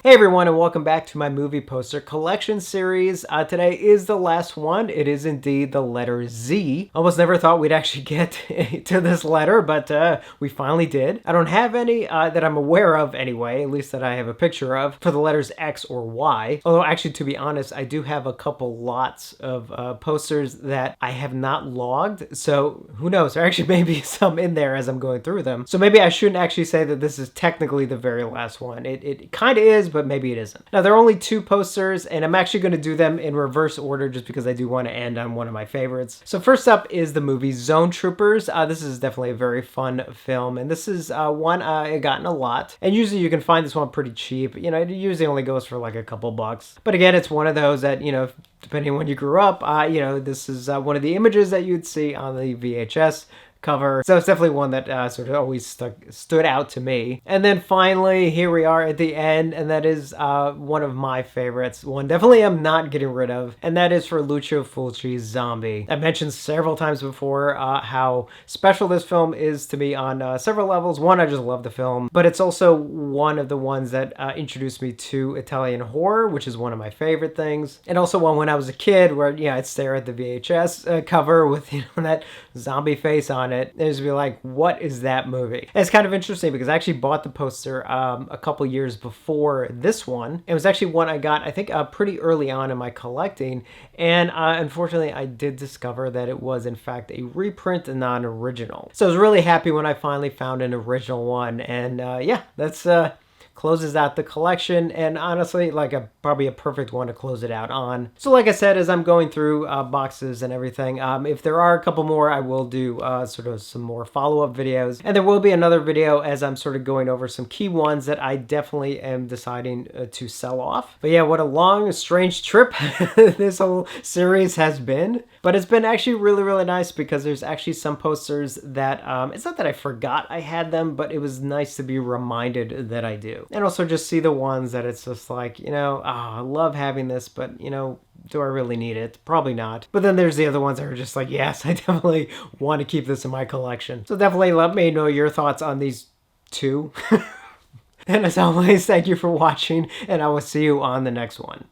Hey everyone, and welcome back to my movie poster collection series. Today is the last one. It is indeed the letter Z. Almost never thought we'd actually get to this letter, but we finally did. I don't have any that I'm aware of anyway, at least that I have a picture of, for the letters X or Y. Although actually, to be honest, I do have a couple lots of posters that I have not logged, so who knows, there actually may be some in there as I'm going through them. So maybe I shouldn't actually say that this is technically the very last one. It kind of is, but maybe it isn't. Now, there are only two posters, and I'm actually going to do them in reverse order just because I do want to end on one of my favorites. So first up is the movie Zone Troopers. This is definitely a very fun film, and this is one I've gotten a lot. And usually you can find this one pretty cheap. You know, it usually only goes for like a couple bucks. But again, it's one of those that, you know, depending on when you grew up, you know, this is one of the images that you'd see on the VHS cover. So it's definitely one that sort of always stood out to me. And then finally, here we are at the end, and that is one of my favorites. One definitely I'm not getting rid of, and that is for Lucio Fulci's Zombie. I've mentioned several times before how special this film is to me on several levels. One, I just love the film, but it's also one of the ones that introduced me to Italian horror, which is one of my favorite things. And also one when I was a kid where, yeah, I'd stare at the VHS cover with, you know, that zombie face on it and just be like, what is that movie? And it's kind of interesting because I actually bought the poster a couple years before this one. It was actually one I got, I think, pretty early on in my collecting, and unfortunately I did discover that it was in fact a reprint and not an original. So I was really happy when I finally found an original one, and yeah, that's closes out the collection, and honestly, like probably a perfect one to close it out on. So like I said, as I'm going through boxes and everything, if there are a couple more, I will do sort of some more follow-up videos, and there will be another video as I'm sort of going over some key ones that I definitely am deciding to sell off. But yeah, what a long, strange trip this whole series has been. But it's been actually really, really nice because there's actually some posters that, it's not that I forgot I had them, but it was nice to be reminded that I do. And also just see the ones that it's just like, you know, I love having this, but, you know, do I really need it? Probably not. But then there's the other ones that are just like, yes, I definitely want to keep this in my collection. So definitely let me know your thoughts on these two. And as always, thank you for watching, and I will see you on the next one.